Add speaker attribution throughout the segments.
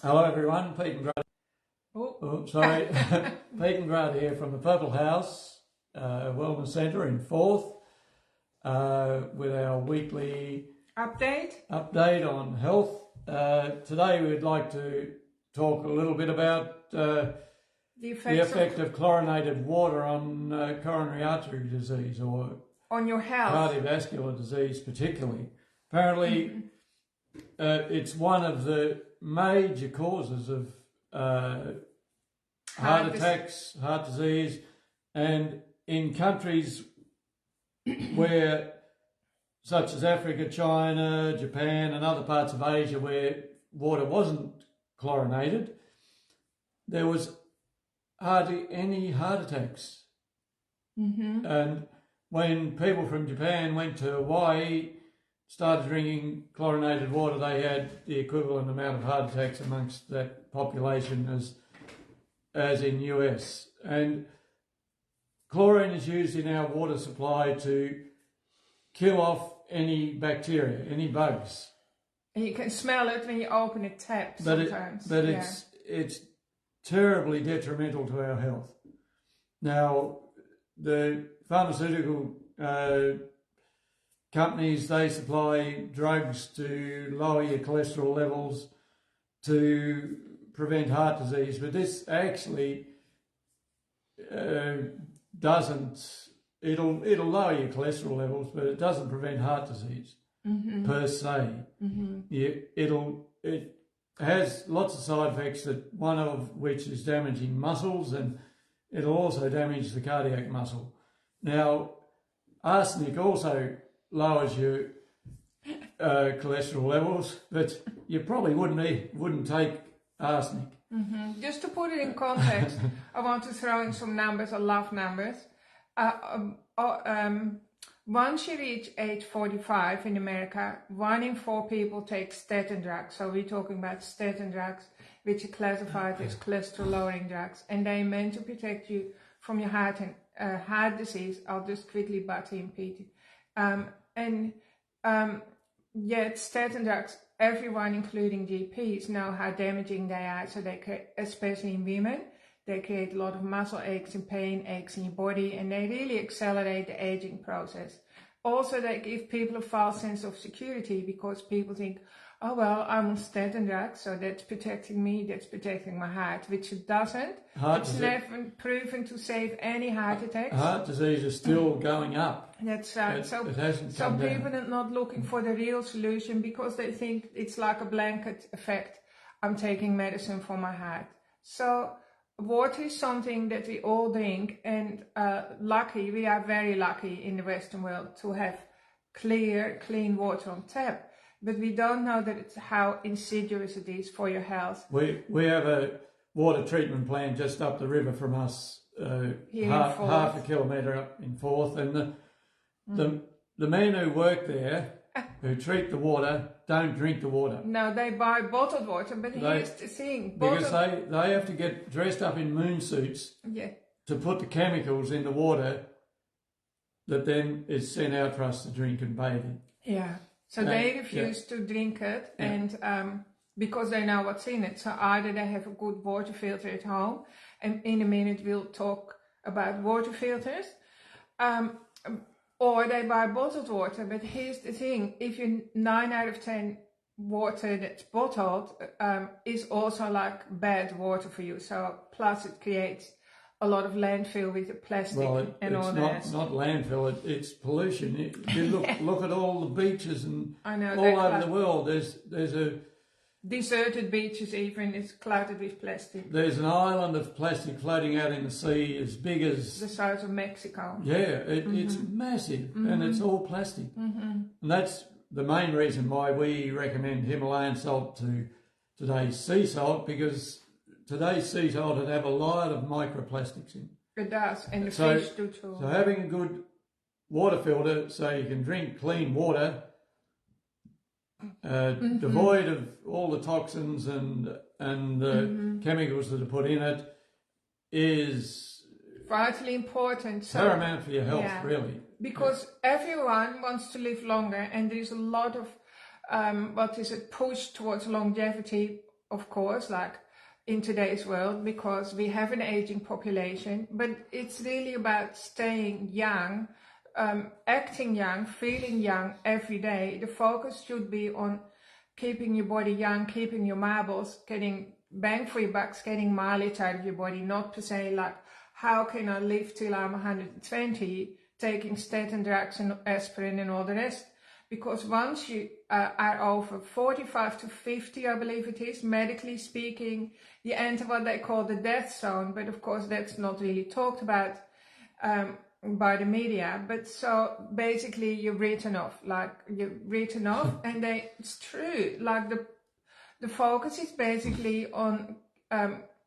Speaker 1: Hello everyone, Pete and Grad. Sorry, Pete and Grad here from the Purple House Wellness Centre in Forth with our weekly update on health. Today we'd like to talk a little bit about the effect of chlorinated water on coronary artery disease or
Speaker 2: on your health,
Speaker 1: cardiovascular disease particularly. Apparently it's one of the major causes of heart attacks, heart disease, and in countries where, such as Africa, China, Japan and other parts of Asia where water wasn't chlorinated, there was hardly any heart attacks. And when people from Japan went to Hawaii, started drinking chlorinated water, they had the equivalent amount of heart attacks amongst that population as in US. And chlorine is used in our water supply to kill off any bacteria, any bugs.
Speaker 2: And you can smell it when you open a tap sometimes.
Speaker 1: It's terribly detrimental to our health. Now, the pharmaceutical companies, they supply drugs to lower your cholesterol levels to prevent heart disease, but this actually doesn't. It'll lower your cholesterol levels, but it doesn't prevent heart disease per se. It has lots of side effects, that one of which is damaging muscles, and it'll also damage the cardiac muscle. Now, arsenic also lowers your cholesterol levels, but you probably wouldn't take arsenic.
Speaker 2: Just to put it in context, I want to throw in some numbers. I love numbers. Once you reach age 45 in America, 1 in 4 people take statin drugs. So we're talking about statin drugs, which are classified as cholesterol-lowering drugs, and they're meant to protect you from your heart and heart disease. I'll just quickly butt in, Pete. Yet statin drugs, everyone, including GPs, know how damaging they are. So they, especially in women, they create a lot of muscle aches and pain aches in your body, and they really accelerate the aging process. Also, they give people a false sense of security because people think, oh, well, I'm on statin drugs, so that's protecting me, that's protecting my heart, which it doesn't. It's never proven to save any heart attacks.
Speaker 1: Heart disease is still going up.
Speaker 2: That's right.
Speaker 1: It hasn't
Speaker 2: some
Speaker 1: come
Speaker 2: people
Speaker 1: down.
Speaker 2: are not looking for the real solution because they think it's like a blanket effect. I'm taking medicine for my heart. So water is something that we all drink, and we are very lucky in the Western world to have clean water on tap. But we don't know how insidious it is for your health.
Speaker 1: We have a water treatment plant just up the river from us, half a kilometre up in Forth, and the men who work there, who treat the water, don't drink the water.
Speaker 2: No, they buy bottled water, but here's the thing.
Speaker 1: Because they have to get dressed up in moon suits to put the chemicals in the water that then is sent out for us to drink and bathe in.
Speaker 2: Yeah. So they refuse to drink it, and because they know what's in it. So either they have a good water filter at home, and in a minute we'll talk about water filters, or they buy bottled water. But here's the thing, if you 9 out of 10 water that's bottled is also like bad water for you. So plus it creates a lot of landfill with the plastic and all that.
Speaker 1: It's not landfill, it's pollution. You look at all the beaches and all over the world. There's a
Speaker 2: deserted beaches even is clouded with plastic.
Speaker 1: There's an island of plastic floating out in the sea as big as
Speaker 2: the size of Mexico.
Speaker 1: Yeah, it's massive, and it's all plastic. And that's the main reason why we recommend Himalayan salt to today's sea salt, because today's sea salt would have a lot of microplastics in it.
Speaker 2: It does, and the fish do too.
Speaker 1: So having a good water filter so you can drink clean water, devoid of all the toxins and the chemicals that are put in it, is
Speaker 2: vitally important.
Speaker 1: Paramount for your health, really.
Speaker 2: Because everyone wants to live longer, and there's a lot of push towards longevity of course, like in today's world, because we have an aging population, but it's really about staying young, acting young, feeling young every day. The focus should be on keeping your body young, keeping your marbles, getting bang for your bucks, getting mileage out of your body, not to say like, how can I live till I'm 120, taking statin drugs and aspirin and all the rest? Because once you are over 45 to 50, I believe it is, medically speaking, you enter what they call the death zone. But of course, that's not really talked about by the media. But so basically, you're written off, and it's true. Like the focus is basically on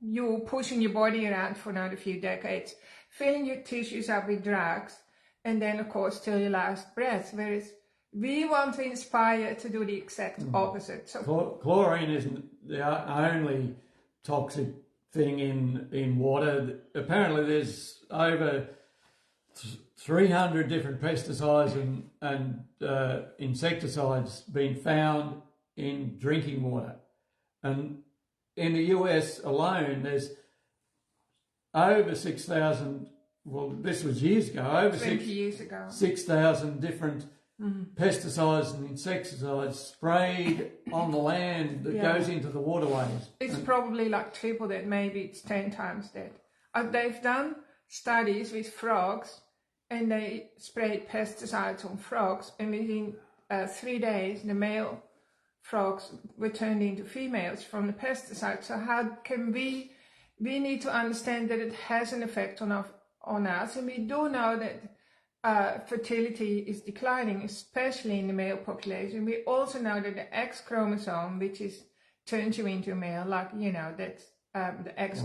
Speaker 2: you pushing your body around for another few decades, filling your tissues up with drugs, and then of course till your last breath. Whereas we want to inspire to do the exact opposite. So
Speaker 1: chlorine isn't the only toxic thing in water. Apparently there's over 300 different pesticides and insecticides being found in drinking water. And in the US alone, there's over 6,000, well, this was years ago, over
Speaker 2: 20 years ago,
Speaker 1: 6,000 different pesticides and insecticides sprayed on the land that goes into the waterways.
Speaker 2: It's probably like triple that, maybe it's 10 times that. They've done studies with frogs, and they sprayed pesticides on frogs, and within 3 days the male frogs were turned into females from the pesticides. So how can we need to understand that it has an effect on us, and we do know that fertility is declining, especially in the male population. We also know that the X chromosome, which turns you into a male, like, you know, that's the X,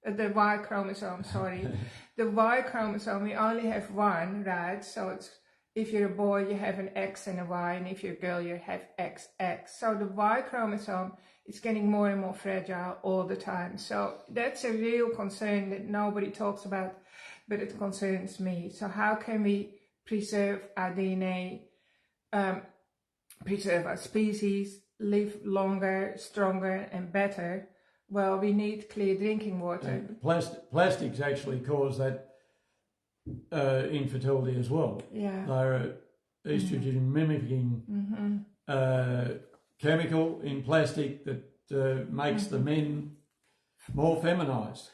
Speaker 2: the Y chromosome, sorry. The Y chromosome, we only have one, right? So it's, if you're a boy, you have an X and a Y, and if you're a girl, you have XX. So the Y chromosome is getting more and more fragile all the time. So that's a real concern that nobody talks about, but it concerns me. So how can we preserve our DNA, preserve our species, live longer, stronger and better? Well, we need clear drinking water.
Speaker 1: Plastics actually cause that infertility as well.
Speaker 2: Yeah.
Speaker 1: They're estrogen mimicking chemical in plastic that makes the men more feminized.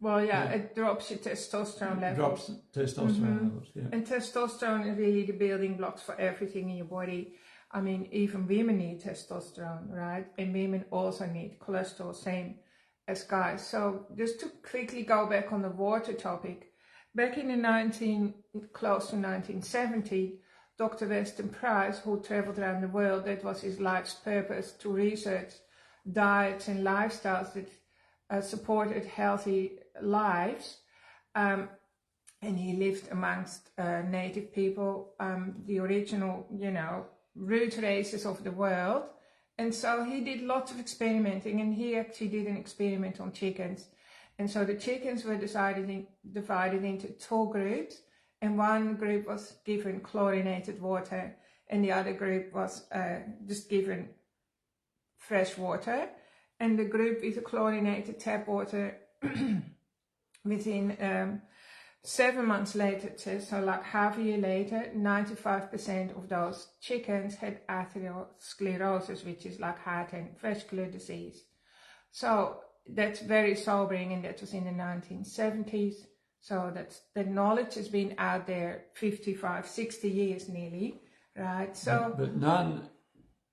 Speaker 2: Well, it drops your testosterone levels.
Speaker 1: Drops testosterone levels, yeah.
Speaker 2: And testosterone is really the building blocks for everything in your body. I mean, even women need testosterone, right? And women also need cholesterol, same as guys. So just to quickly go back on the water topic, back in the close to 1970, Dr. Weston Price, who traveled around the world, that was his life's purpose, to research diets and lifestyles that supported healthy lives, and he lived amongst native people, the original, root races of the world. And so he did lots of experimenting, and he actually did an experiment on chickens. And so the chickens were divided into two groups, and one group was given chlorinated water, and the other group was just given fresh water. And the group with the chlorinated tap water, within 7 months later, it says, so like half a year later, 95% of those chickens had atherosclerosis, which is like heart and vascular disease. So that's very sobering, and that was in the 1970s. So the knowledge has been out there 55, 60 years nearly, right? So,
Speaker 1: but none,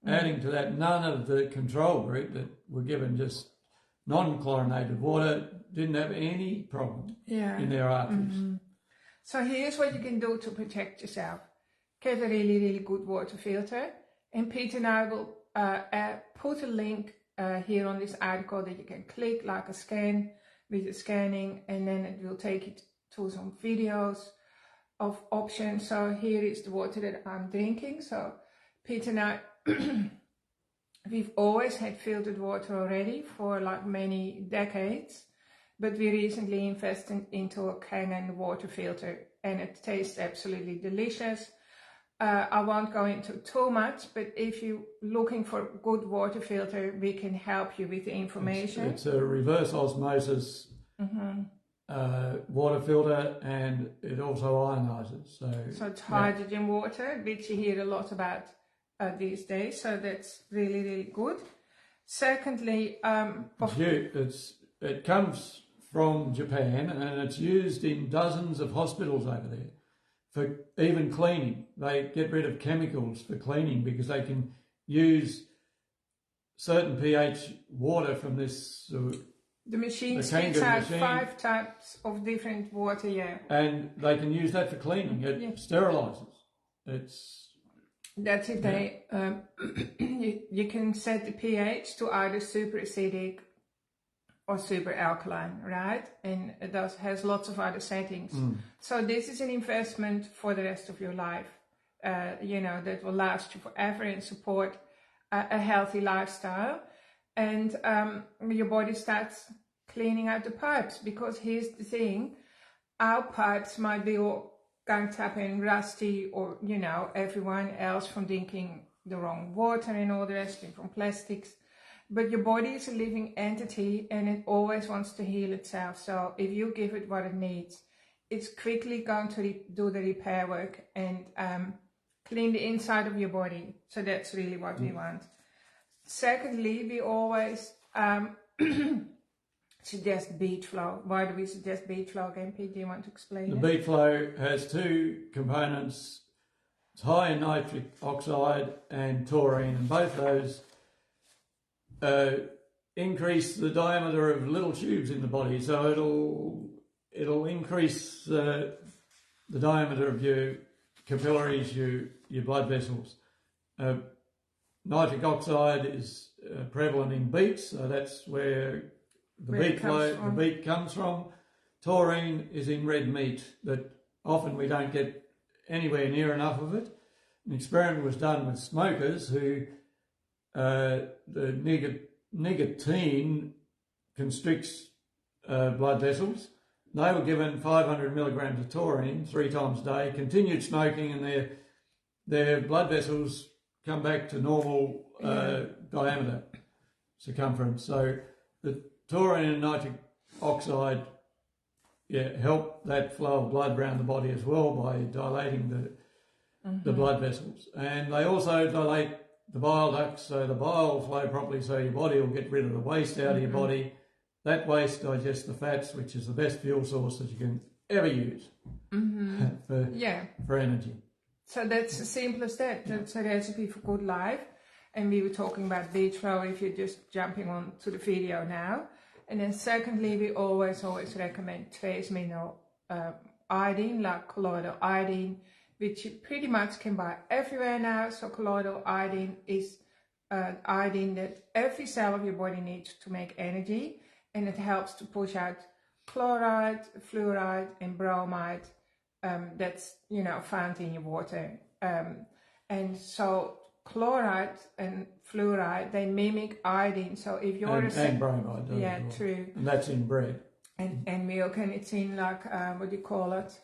Speaker 1: adding to that, none of the control group that were given just non-chlorinated water didn't have any problem in their arteries.
Speaker 2: So here's what you can do to protect yourself. Get a really, really good water filter. And Peter and I will put a link here on this article that you can click, like a scan with the scanning, and then it will take you to some videos of options. So here is the water that I'm drinking. So Peter and I, we've always had filtered water already for like many decades, but we recently invested into a Canon water filter, and it tastes absolutely delicious. I won't go into too much, but if you're looking for a good water filter, we can help you with the information.
Speaker 1: It's a reverse osmosis water filter, and it also ionizes. So
Speaker 2: it's hydrogen water, which you hear a lot about these days. So that's really, really good. Secondly,
Speaker 1: it comes from Japan, and it's used in dozens of hospitals over there for even cleaning. They get rid of chemicals for cleaning because they can use certain pH water from this.
Speaker 2: The machine spits out 5 types of different water, and
Speaker 1: they can use that for cleaning. It sterilises.
Speaker 2: That's if they. You can set the pH to either super acidic or super alkaline, right? And it has lots of other settings. So this is an investment for the rest of your life, that will last you forever and support a healthy lifestyle. And your body starts cleaning out the pipes, because here's the thing, our pipes might be all ganged up and rusty, or, everyone else from drinking the wrong water and all the rest, and from plastics. But your body is a living entity, and it always wants to heal itself. So if you give it what it needs, it's quickly going to do the repair work and clean the inside of your body. So that's really what we want. Secondly, we always suggest beet flow. Why do we suggest beet flow again, Pete? Do you want to explain it?
Speaker 1: The beet flow has 2 components. It's high in nitric oxide and taurine, and both those increase the diameter of little tubes in the body, so it'll increase the diameter of your capillaries, your blood vessels. Nitric oxide is prevalent in beets, so that's where the beet comes from. Taurine is in red meat, that often we don't get anywhere near enough of it. An experiment was done with smokers who the nicotine constricts blood vessels. They were given 500 milligrams of taurine 3 times a day, continued smoking, and their blood vessels come back to normal diameter, circumference. So the taurine and nitric oxide help that flow of blood around the body as well by dilating the blood vessels. And they also dilate the bile ducts, so the bile will flow properly, so your body will get rid of the waste out of your body. That waste digests the fats, which is the best fuel source that you can ever use for energy.
Speaker 2: So that's as simple as that. That's a recipe for good life. And we were talking about beet flow if you're just jumping on to the video now. And then secondly, we always recommend trace mineral iodine, like colloidal iodine, which you pretty much can buy everywhere now. So colloidal iodine is iodine that every cell of your body needs to make energy, and it helps to push out chloride, fluoride, and bromide that's found in your water. And so chloride and fluoride, they mimic iodine. So if you're
Speaker 1: and bromide, well.
Speaker 2: True,
Speaker 1: and that's in bread
Speaker 2: and milk, and it's in like what do you call it?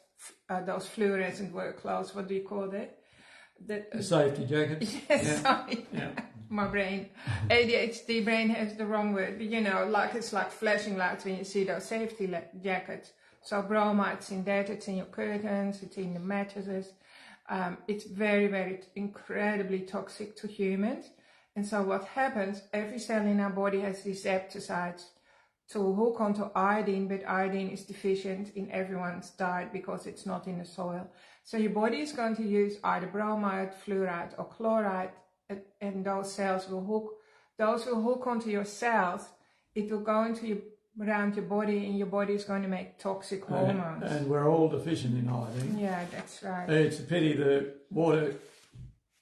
Speaker 2: Those fluorescent work clothes, what do you call that?
Speaker 1: Safety jackets.
Speaker 2: Yes, sorry. My brain, ADHD brain has the wrong word, but it's like flashing lights when you see those safety jackets. So bromide's in that, it's in your curtains, it's in the mattresses. It's very, very incredibly toxic to humans. And so what happens, every cell in our body has receptors to hook onto iodine, but iodine is deficient in everyone's diet because it's not in the soil. So your body is going to use either bromide, fluoride, or chloride, and those cells will hook onto your cells. It will go around your body, and your body is going to make toxic hormones.
Speaker 1: And we're all deficient in iodine.
Speaker 2: Yeah, that's right.
Speaker 1: It's a pity the water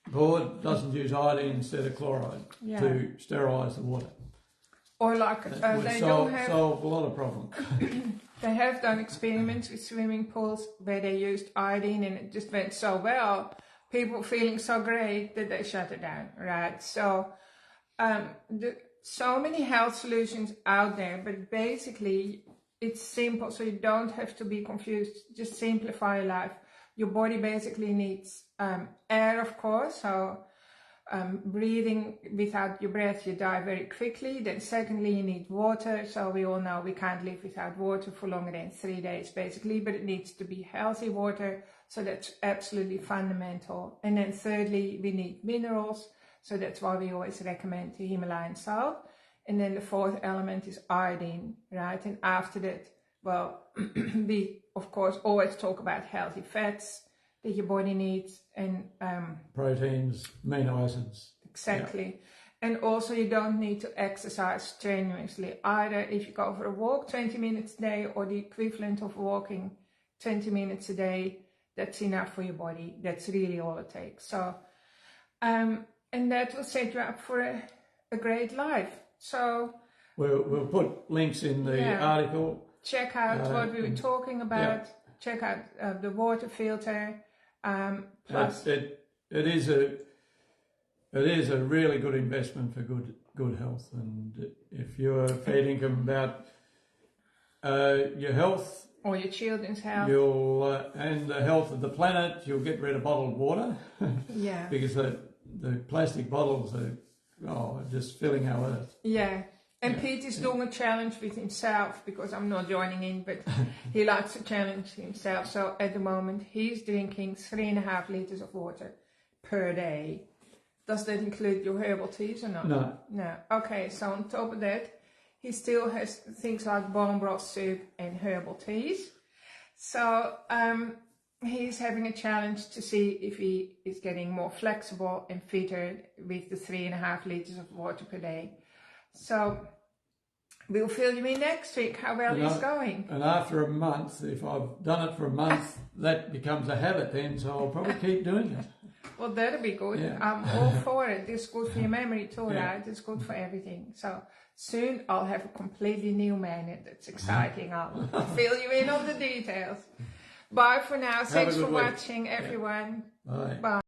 Speaker 1: board doesn't use iodine instead of chloride to sterilise the water.
Speaker 2: Or they
Speaker 1: solve a lot of problems.
Speaker 2: They have done experiments with swimming pools where they used iodine, and it just went so well. People feeling so great that they shut it down, right? So, so many health solutions out there, but basically it's simple, so you don't have to be confused. Just simplify your life. Your body basically needs air, of course, so breathing without your breath, you die very quickly. Then secondly, you need water. So we all know we can't live without water for longer than 3 days, basically, but it needs to be healthy water. So that's absolutely fundamental. And then thirdly, we need minerals. So that's why we always recommend the Himalayan salt. And then the fourth element is iodine, right? And after that, well, we of course always talk about healthy fats that your body needs, and
Speaker 1: proteins, amino acids.
Speaker 2: Exactly. Yeah. And also you don't need to exercise strenuously either. If you go for a walk 20 minutes a day, or the equivalent of walking 20 minutes a day, that's enough for your body. That's really all it takes. So, and that will set you up for a great life. So
Speaker 1: we'll put links in the article.
Speaker 2: Check out what we were talking about. Check out the water filter. Plus,
Speaker 1: it is a really good investment for good health, and if you're thinking about your health
Speaker 2: or your children's health,
Speaker 1: and the health of the planet, you'll get rid of bottled water.
Speaker 2: Yeah, because
Speaker 1: the plastic bottles are just filling our earth.
Speaker 2: Yeah. And Pete is doing a challenge with himself, because I'm not joining in, but he likes to challenge himself. So at the moment, he's drinking 3.5 liters of water per day. Does that include your herbal teas or not?
Speaker 1: No.
Speaker 2: No. Okay, so on top of that, he still has things like bone broth soup and herbal teas. So he's having a challenge to see if he is getting more flexible and fitter with the 3.5 liters of water per day. So we'll fill you in next week how well he's going.
Speaker 1: And after a month, if I've done it for a month, that becomes a habit then, so I'll probably keep doing it.
Speaker 2: Well, that'll be good.
Speaker 1: Yeah.
Speaker 2: I'm all for it. It's good for your memory too, right? It's good for everything. So soon I'll have a completely new man, and that's exciting. I'll fill you in on the details. Bye for now. Thanks for watching, everyone.
Speaker 1: Bye.
Speaker 2: Bye.